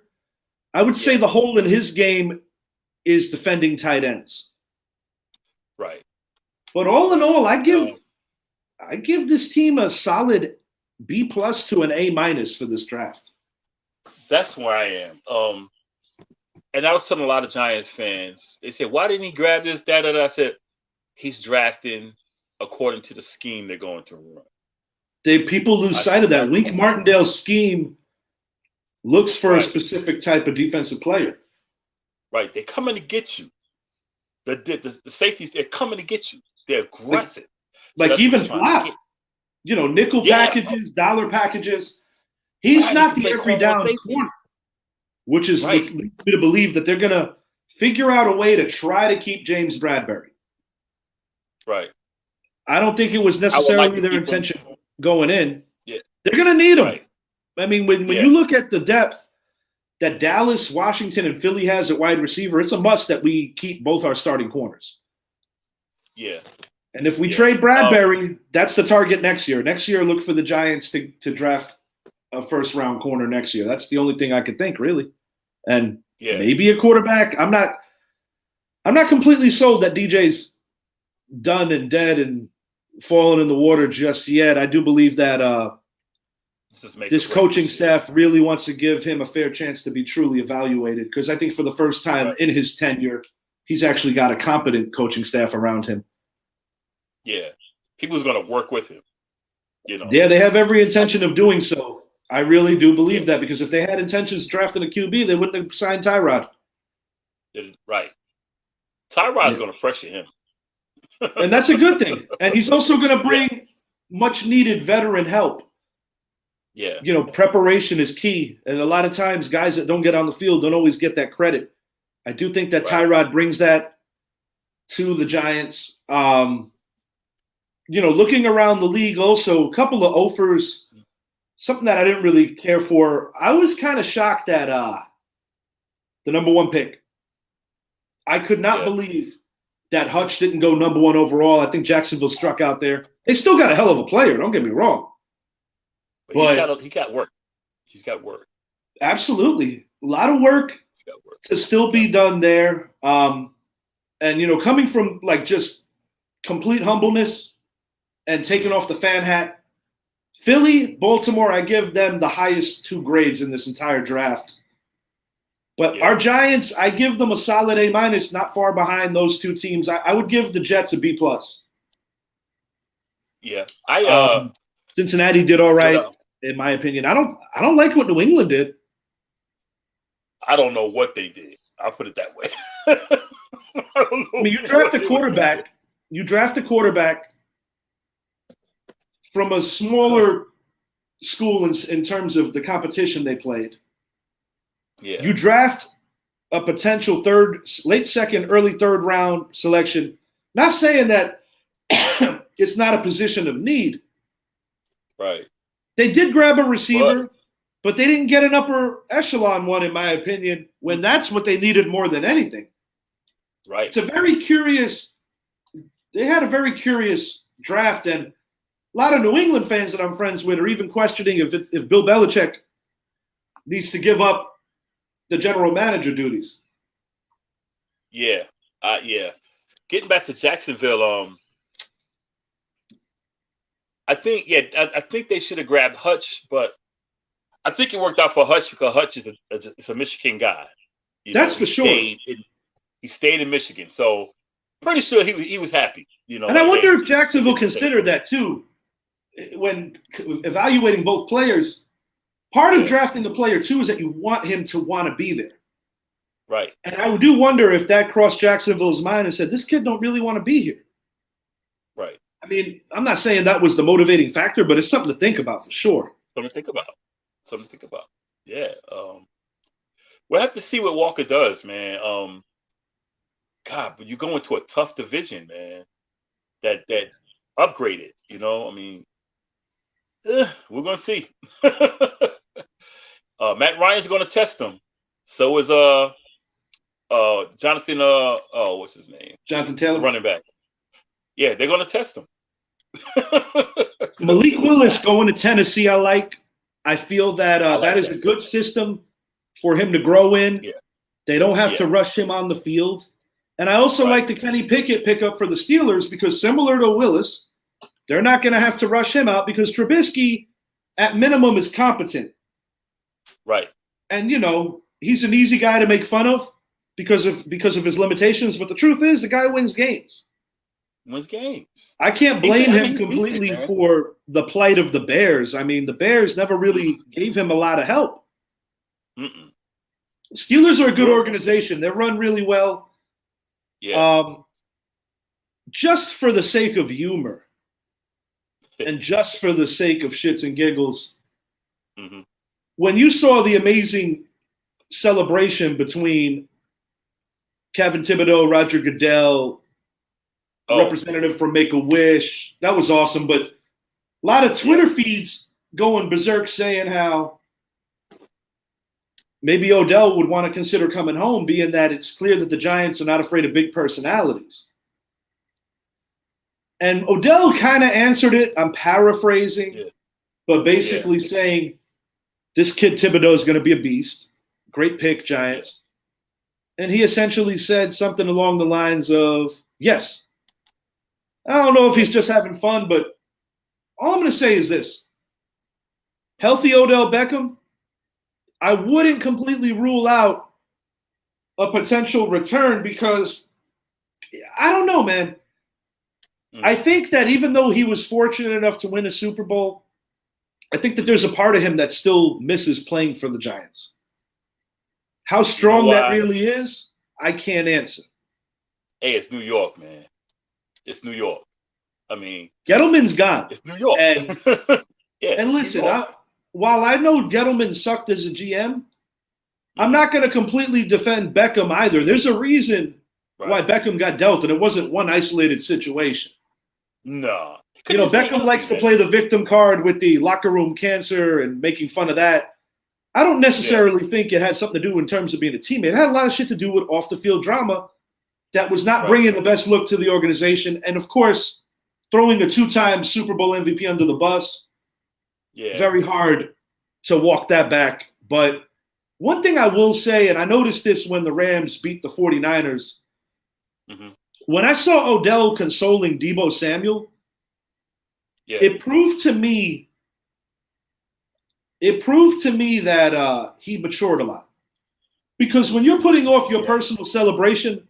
I would say the hole in his game is defending tight ends. Right. But all in all, I give this team a solid B+ to an A- for this draft. That's where I am. And I was telling a lot of Giants fans, they said, why didn't he grab this, that? I said, he's drafting according to the scheme they're going to run. People lose sight of that. Wink Martindale's scheme looks for a specific type of defensive player. Right. They're coming to get you. The safeties, they're coming to get you. They're aggressive. Like even flop. Nickel packages, dollar packages. He's not the every down corner, which is what leads me to believe that they're going to figure out a way to try to keep James Bradbury. Right. I don't think it was necessarily their intention going in. Yeah. They're going to need him. Right. I mean, when you look at the depth that Dallas, Washington, and Philly has at wide receiver, it's a must that we keep both our starting corners. Yeah. And if we trade Bradbury, that's the target next year. Next year, look for the Giants to draft a first-round corner next year. That's the only thing I could think, really. And maybe a quarterback. I'm not completely sold that DJ's done and dead and fallen in the water just yet. I do believe that this coaching staff really wants to give him a fair chance to be truly evaluated, because I think for the first time in his tenure, he's actually got a competent coaching staff around him. Yeah. People's going to work with him. Yeah, they have every intention of doing so. I really do believe that, because if they had intentions of drafting a QB, they wouldn't have signed Tyrod. Right. Tyrod's going to pressure him. And that's a good thing. And he's also going to bring much needed veteran help. Yeah. Preparation is key. And a lot of times guys that don't get on the field don't always get that credit. I do think that Tyrod brings that to the Giants. Looking around the league also, a couple of offers, something that I didn't really care for. I was kind of shocked at the number 1 pick. I could not believe that Hutch didn't go number 1 overall. I think Jacksonville struck out there. They still got a hell of a player, don't get me wrong. But he got work. He's got work. Absolutely. A lot of work to still be done there. And, coming from just complete humbleness and taking off the fan hat, Philly, Baltimore, I give them the highest 2 grades in this entire draft. But our Giants, I give them a solid A-, not far behind those 2 teams. I would give the Jets a B+. Yeah. Cincinnati did all right, in my opinion. I don't like what New England did. I don't know what they did. I'll put it that way. You draft a quarterback. You draft a quarterback from a smaller school in terms of the competition they played. Yeah. You draft a potential late second, early third round selection. Not saying that it's not a position of need. Right. They did grab a receiver, but they didn't get an upper echelon one, in my opinion, when that's what they needed more than anything. Right. It's they had a very curious draft, and a lot of New England fans that I'm friends with are even questioning if Bill Belichick needs to give up the general manager duties. Yeah. Getting back to Jacksonville, I think they should have grabbed Hutch, but I think it worked out for Hutch because Hutch is a Michigan guy. That's for sure. He stayed in Michigan, so pretty sure he was happy. And I wonder if Jacksonville considered that too when evaluating both players. Part of drafting the player too is that you want him to want to be there. Right. And I do wonder if that crossed Jacksonville's mind and said, this kid don't really want to be here. Right. I mean, I'm not saying that was the motivating factor, but it's something to think about for sure. Something to think about. Yeah. we'll have to see what Walker does, man. God, but you're going to a tough division, man. That upgraded, you know. I mean, we're gonna see. Matt Ryan's gonna test him. So is Jonathan what's his name? Jonathan Taylor, running back. Yeah, they're gonna test him. So Malik Willis going to Tennessee. I feel that that is a good system for him to grow in. Yeah. They don't have to rush him on the field. And I also like the Kenny Pickett pickup for the Steelers because similar to Willis, they're not going to have to rush him out because Trubisky, at minimum, is competent. Right. And, you know, he's an easy guy to make fun of because of his limitations. But the truth is the guy wins games. Wins games. I can't blame him completely for the plight of the Bears. I mean, the Bears never really gave him a lot of help. Mm-mm. Steelers are a good organization. They're run really well. Yeah. Just for the sake of humor and just for the sake of shits and giggles, when you saw the amazing celebration between Kevin Thibodeau, Roger Goodell, representative from Make-A-Wish, that was awesome. But a lot of Twitter feeds going berserk saying how maybe Odell would want to consider coming home, being that it's clear that the Giants are not afraid of big personalities. And Odell kind of answered it. I'm paraphrasing, but basically saying this kid Thibodeau is going to be a beast. Great pick, Giants. And he essentially said something along the lines of, yes. I don't know if he's just having fun, but all I'm going to say is this. Healthy Odell Beckham, I wouldn't completely rule out a potential return because I don't know, man. I think that even though he was fortunate enough to win a Super Bowl, I think that there's a part of him that still misses playing for the Giants. How strong that really is, I can't answer. Hey, it's New York, man. It's New York. I mean, Gettleman's gone. It's New York. And, and listen, while I know Gettleman sucked as a GM, I'm not going to completely defend Beckham either. There's a reason why Beckham got dealt, and it wasn't one isolated situation. No. You know, Beckham likes to play the victim card with the locker room cancer and making fun of that. I don't necessarily think it had something to do in terms of being a teammate. It had a lot of shit to do with off-the-field drama that was not bringing the best look to the organization. And, of course, throwing a two-time Super Bowl MVP under the bus, very hard to walk that back. But one thing I will say, and I noticed this when the Rams beat the 49ers, when I saw Odell consoling Deebo Samuel, it proved to me that he matured a lot. Because when you're putting off your personal celebration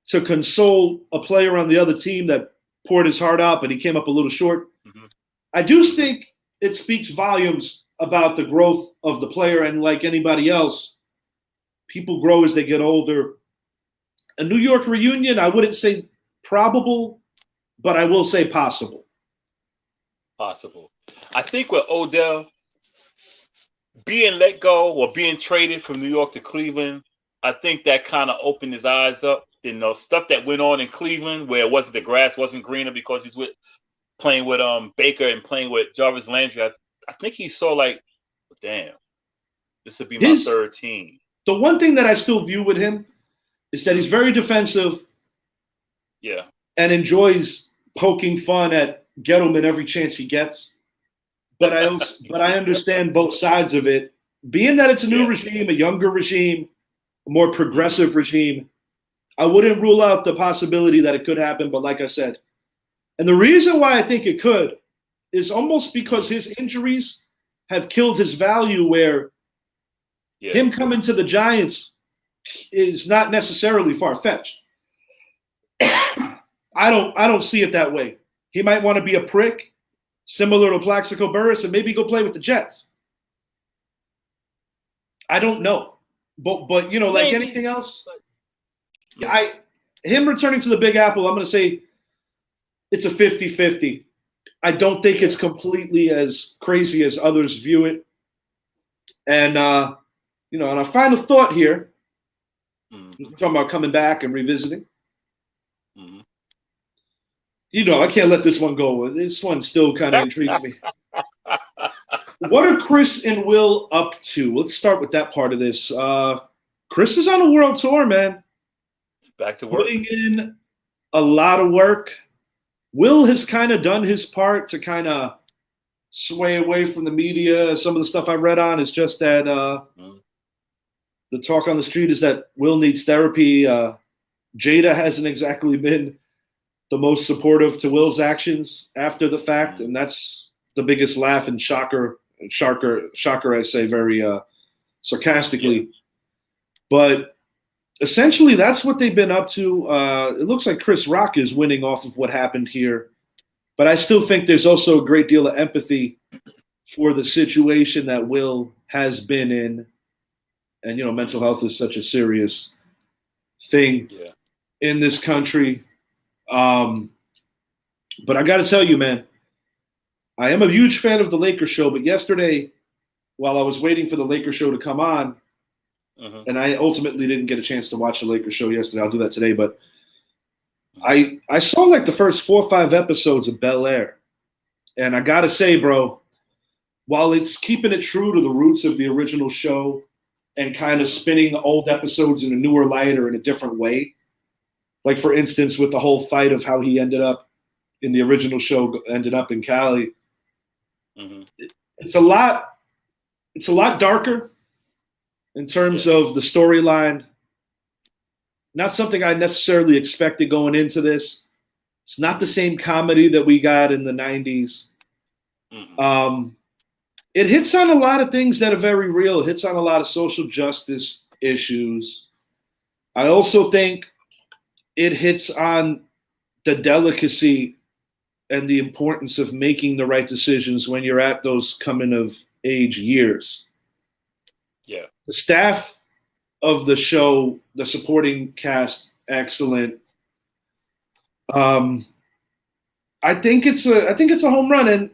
to console a player on the other team that poured his heart out, but he came up a little short, I do think it speaks volumes about the growth of the player. And like anybody else, people grow as they get older. A New York reunion, I wouldn't say probable, but I will say possible. Possible. I think with Odell being let go or being traded from New York to Cleveland, I think that kind of opened his eyes up. You know, stuff that went on in Cleveland where the grass wasn't greener because he's playing with Baker and playing with Jarvis Landry. I think he saw like, damn, this would be my third team. The one thing that I still view with him is that he's very defensive. Yeah. And enjoys poking fun at Gettleman every chance he gets. But I understand both sides of it. Being that it's a new regime, a younger regime, a more progressive regime, I wouldn't rule out the possibility that it could happen. But like I said, and the reason why I think it could is almost because his injuries have killed his value, where him coming to the Giants is not necessarily far-fetched. I don't see it that way. He might want to be a prick, similar to Plaxico Burress, and maybe go play with the Jets. I don't know. But you know, like anything else, him returning to the Big Apple, I'm going to say it's a 50-50. I don't think it's completely as crazy as others view it. And, on our final thought here, Mm-hmm. we're talking about coming back and revisiting. Mm-hmm. I can't let this one go. This one still kind of intrigues me. What are Chris and Will up to? Let's start with that part of this. Chris is on a world tour, man. Back to work. Putting in a lot of work. Will has kind of done his part to kind of sway away from the media. Some of the stuff I read on is just that the talk on the street is that Will needs therapy. Jada hasn't exactly been the most supportive to Will's actions after the fact, and that's the biggest laugh and shocker, I say very sarcastically. Yeah. But essentially, that's what they've been up to. It looks like Chris Rock is winning off of what happened here, but I still think there's also a great deal of empathy for the situation that Will has been in. And, mental health is such a serious thing in this country. But I got to tell you, man, I am a huge fan of the Lakers show. But yesterday, while I was waiting for the Lakers show to come on, and I ultimately didn't get a chance to watch the Lakers show yesterday. I'll do that today. But I saw like the first 4 or 5 episodes of Bel-Air. And I got to say, bro, while it's keeping it true to the roots of the original show and kind of spinning the old episodes in a newer light or in a different way, like, for instance, with the whole fight of how he ended up in the original show, ended up in Cali. It's a lot darker in terms of the storyline. Not something I necessarily expected going into this. It's not the same comedy that we got in the 90s. It hits on a lot of things that are very real. It hits on a lot of social justice issues. I also think it hits on the delicacy and the importance of making the right decisions when you're at those coming of age years. Yeah. The staff of the show, the supporting cast, excellent. I think it's a home run, and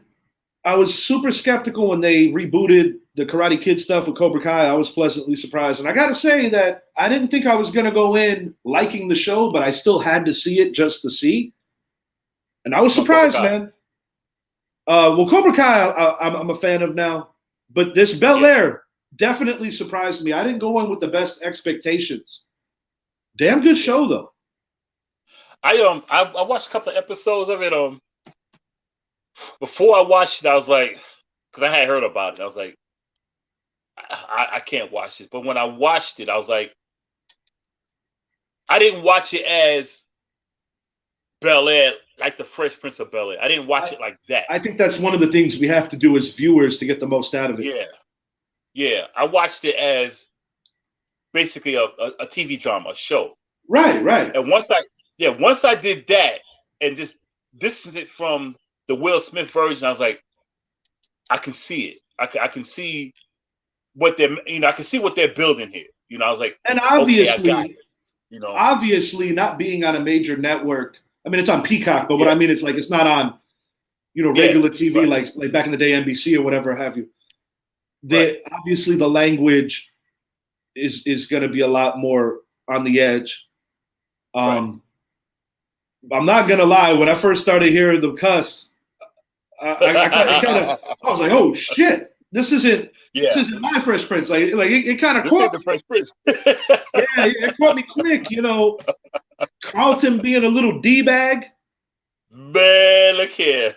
I was super skeptical when they rebooted the Karate Kid stuff with Cobra Kai. I was pleasantly surprised. And I got to say that I didn't think I was going to go in liking the show, but I still had to see it just to see. And I was surprised, man. Cobra Kai, I'm a fan of now. But this Bel-Air definitely surprised me. I didn't go in with the best expectations. Damn good show, though. I watched a couple of episodes of it. Before I watched it, I was like, because I had heard about it, I was like, I can't watch this. But when I watched it, I was like, I didn't watch it as Bel-Air, like the Fresh Prince of Bel-Air. I didn't watch it like that. I think that's one of the things we have to do as viewers to get the most out of it. Yeah. I watched it as basically a TV drama, a show. Right. And once I did that and just distanced it from the Will Smith version, I was like, I can see it. I can see what I can see what they're building here. I was like, and obviously, okay, I got it, obviously not being on a major network. I mean, it's on Peacock, but what I mean, it's like, it's not on, regular TV, like back in the day, NBC or whatever have you. Obviously the language is going to be a lot more on the edge. I'm not going to lie. When I first started hearing the cuss, I was like, oh shit, this isn't my Fresh Prince. Like it kind of caught the Fresh Prince. it caught me quick. Carlton being a little D-bag. Man, look here.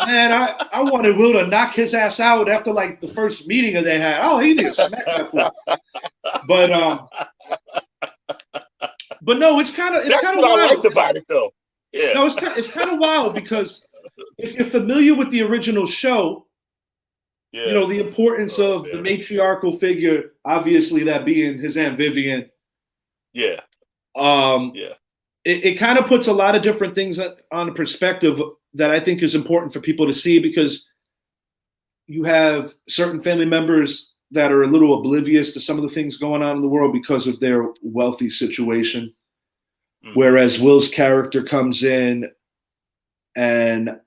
Man, I wanted Will to knock his ass out after like the first meeting that they had. Oh, he need to smack that fool. But no, it's kind of wild. I liked about it though. Yeah. No, it's kind of wild because if you're familiar with the original show, the importance of the matriarchal figure, obviously that being his Aunt Vivian. Yeah. It kind of puts a lot of different things on perspective that I think is important for people to see, because you have certain family members that are a little oblivious to some of the things going on in the world because of their wealthy situation. Whereas Will's character comes in, and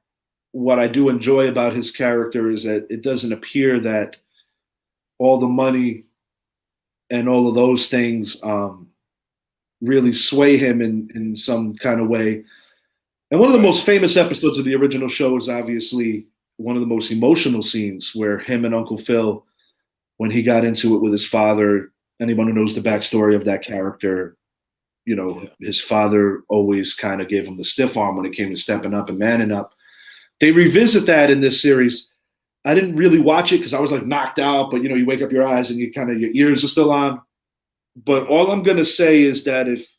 what I do enjoy about his character is that it doesn't appear that all the money and all of those things really sway him in some kind of way. And one of the most famous episodes of the original show is obviously one of the most emotional scenes where him and Uncle Phil, when he got into it with his father, anyone who knows the backstory of that character, you know, his father always kind of gave him the stiff arm when it came to stepping up and manning up. They revisit that in this series. I didn't really watch it because I was like knocked out, but you know, you wake up your eyes and you kind of, your ears are still on. But all I'm going to say is that if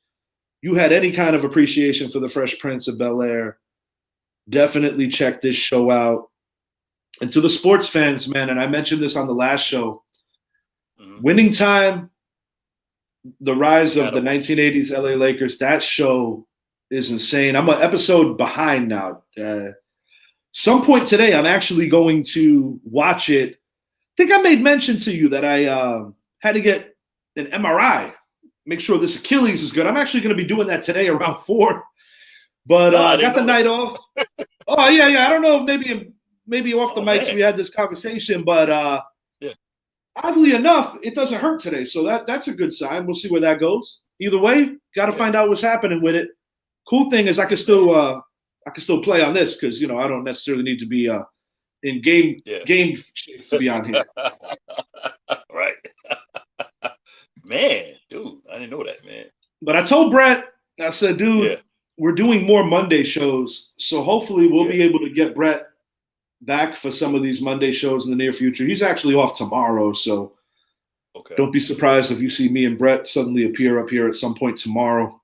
you had any kind of appreciation for the Fresh Prince of Bel-Air, definitely check this show out. And to the sports fans, man, and I mentioned this on the last show, Winning Time, the rise of the 1980s LA Lakers, that show is insane. I'm an episode behind now. Some point today, I'm actually going to watch it. I think I made mention to you that I had to get an MRI, make sure this Achilles is good. I'm actually going to be doing that today around 4. But I got the night off. Oh, yeah. I don't know, maybe off the mics we had this conversation, but oddly enough, it doesn't hurt today. So that's a good sign. We'll see where that goes. Either way, got to find out what's happening with it. Cool thing is I can still play on this because, you know, I don't necessarily need to be in game shape to be on here. Right. Man, dude, I didn't know that, man. But I told Brett, I said, dude, we're doing more Monday shows. So hopefully we'll be able to get Brett back for some of these Monday shows in the near future. He's actually off tomorrow, so don't be surprised if you see me and Brett suddenly appear up here at some point tomorrow.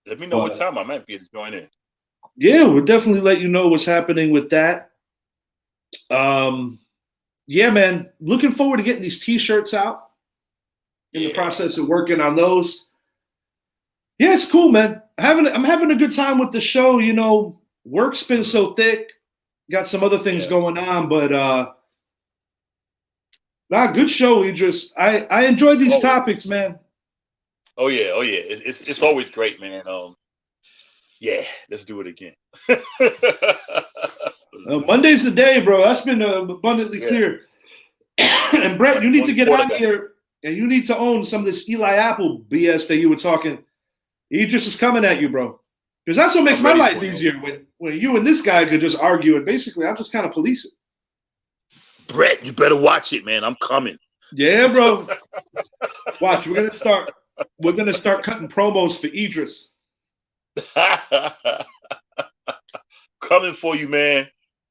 Let me know what time I might be able to join in. Yeah, we'll definitely let you know what's happening with that. Yeah, man, looking forward to getting these T-shirts out. In the process of working on those. Yeah, it's cool, man. I'm having a good time with the show. You know, work's been so thick. Got some other things going on, but good show, Idris. I enjoyed these topics, man. Oh yeah. It's always great, man. Yeah, let's do it again. Monday's the day, bro. That's been abundantly clear. And Brett, you need to get out here. And you need to own some of this Eli Apple BS that you were talking. Idris is coming at you, bro. Because that's what makes my life easier when you and this guy could just argue and basically I'm just kind of policing. Brett, you better watch it, man. I'm coming. Yeah, bro. Watch, we're gonna start cutting promos for Idris. Coming for you, man.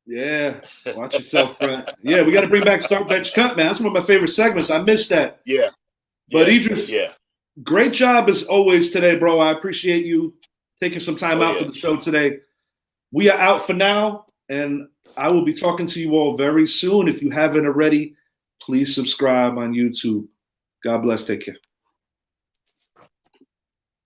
Yeah, watch yourself, Brett. Yeah, we got to bring back Start Bench Cut, man. That's one of my favorite segments. I missed that. Yeah. But Idris, great job as always today, bro. I appreciate you taking some time out for the show today. We are out for now, and I will be talking to you all very soon. If you haven't already, please subscribe on YouTube. God bless. Take care.